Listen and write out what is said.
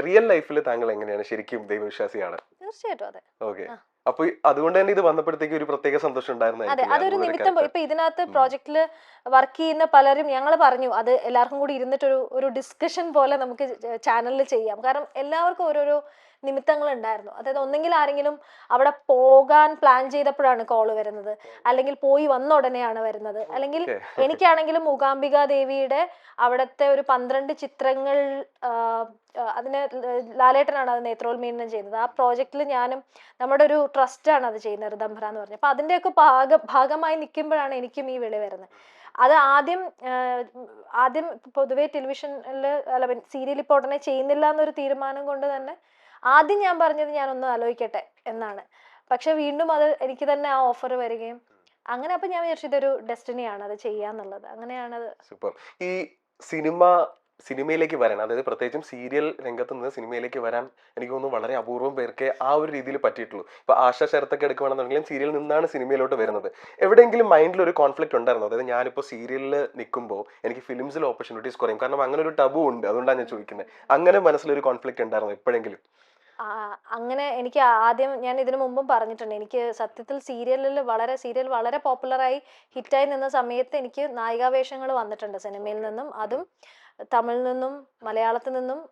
Real ലൈഫിൽ താങ്കൾ എങ്ങനെയാണ്? ശരിക്കും ദൈവവിശ്വാസിയാണ്? തീർച്ചയായിട്ടും അതെ. ഓക്കെ. അപ്പൊ അതുകൊണ്ട് തന്നെ ഇത് വന്നപ്പോഴത്തേക്ക് ഒരു പ്രത്യേക സന്തോഷം അതെ, ഉണ്ടായിരുന്നായിരിക്കും അതൊരു നിമിത്തം. ഇപ്പൊ ഇതിനകത്ത് പ്രോജക്റ്റിൽ വർക്ക് ചെയ്യുന്ന പലരും ഞങ്ങൾ പറഞ്ഞു അത് എല്ലാവർക്കും കൂടി ഇരുന്നിട്ട് ഒരു ഡിസ്കഷൻ പോലെ നമുക്ക് ചാനലിൽ ചെയ്യാം. കാരണം എല്ലാവർക്കും ഓരോരോ നിമിത്തങ്ങൾ ഉണ്ടായിരുന്നു. അതായത് ഒന്നെങ്കിൽ ആരെങ്കിലും അവിടെ പോകാൻ പ്ലാൻ ചെയ്തപ്പോഴാണ് കോള് വരുന്നത്, അല്ലെങ്കിൽ പോയി വന്ന ഉടനെയാണ് വരുന്നത്, അല്ലെങ്കിൽ എനിക്കാണെങ്കിലും മൂകാംബിക ദേവിയുടെ അവിടുത്തെ ഒരു 12 ചിത്രങ്ങൾ അതിന് ലാലേട്ടനാണ് അത് നേത്രോന്മീലനം ചെയ്തത്. ആ പ്രോജക്റ്റിൽ ഞാനും നമ്മുടെ ഒരു ട്രസ്റ്റാണ് അത് ചെയ്യുന്നത്, ഋതംഭര എന്ന് പറഞ്ഞത്. അപ്പൊ അതിന്റെയൊക്കെ ഭാഗമായി നിൽക്കുമ്പോഴാണ് എനിക്കും ഈ വിളി വരുന്നത്. അത് ആദ്യം പൊതുവെ ടെലിവിഷനിൽ അല്ല സീരിയൽ ഇപ്പോൾ ഉടനെ ചെയ്യുന്നില്ല എന്നൊരു തീരുമാനം കൊണ്ട് തന്നെ ആദ്യം ഞാൻ പറഞ്ഞത് ഞാനൊന്ന് ആലോചിക്കട്ടെ എന്നാണ്. പക്ഷെ വീണ്ടും അത് എനിക്ക് തന്നെ ആ ഓഫർ വരികയും അങ്ങനെ. അപ്പൊ ഞാൻ വിചാരിച്ചു ഇതൊരു ഡെസ്റ്റിനിയാണ് അത് ചെയ്യാന്നുള്ളത്. അങ്ങനെയാണത്. സൂപ്പർ. ഈ സിനിമയിലേക്ക് വരാൻ, അതായത് പ്രത്യേകിച്ചും സീരിയൽ രംഗത്ത് നിന്ന് സിനിമയിലേക്ക് വരാൻ എനിക്ക് തോന്നുന്നു വളരെ അപൂർവം പേർക്ക് ആ ഒരു രീതിയിൽ പറ്റിയിട്ടുള്ളൂ. ഇപ്പൊ ആശ ശരത്തൊക്കെ എടുക്കുകയാണെന്നുണ്ടെങ്കിലും സീരിയലിൽ നിന്നാണ് സിനിമയിലോട്ട് വരുന്നത്. എവിടെയെങ്കിലും മൈൻഡിൽ ഒരു കോൺഫ്ലിക്ട് ഉണ്ടായിരുന്നു? അതായത് ഞാനിപ്പോൾ സീരിയലിൽ നിൽക്കുമ്പോൾ എനിക്ക് ഫിലിംസിൽ ഓപ്പർച്യൂണിറ്റീസ് കുറയും, കാരണം അങ്ങനെ ഒരു ടബു ഉണ്ട്, അതുകൊണ്ടാണ് ഞാൻ ചോദിക്കുന്നത്. അങ്ങനെ മനസ്സിലൊരു കോൺഫ്ലിക്ട് ഉണ്ടായിരുന്നു എപ്പോഴെങ്കിലും? അങ്ങനെ എനിക്ക് ആദ്യം ഞാൻ ഇതിനു മുമ്പും പറഞ്ഞിട്ടുണ്ട്, എനിക്ക് സത്യത്തിൽ സീരിയൽ വളരെ പോപ്പുലറായി ഹിറ്റായി നിന്ന സമയത്ത് എനിക്ക് നായികാവേഷങ്ങൾ വന്നിട്ടുണ്ട് സിനിമയിൽ നിന്നും. അതും തമിഴിൽ നിന്നും മലയാളത്തിൽ നിന്നും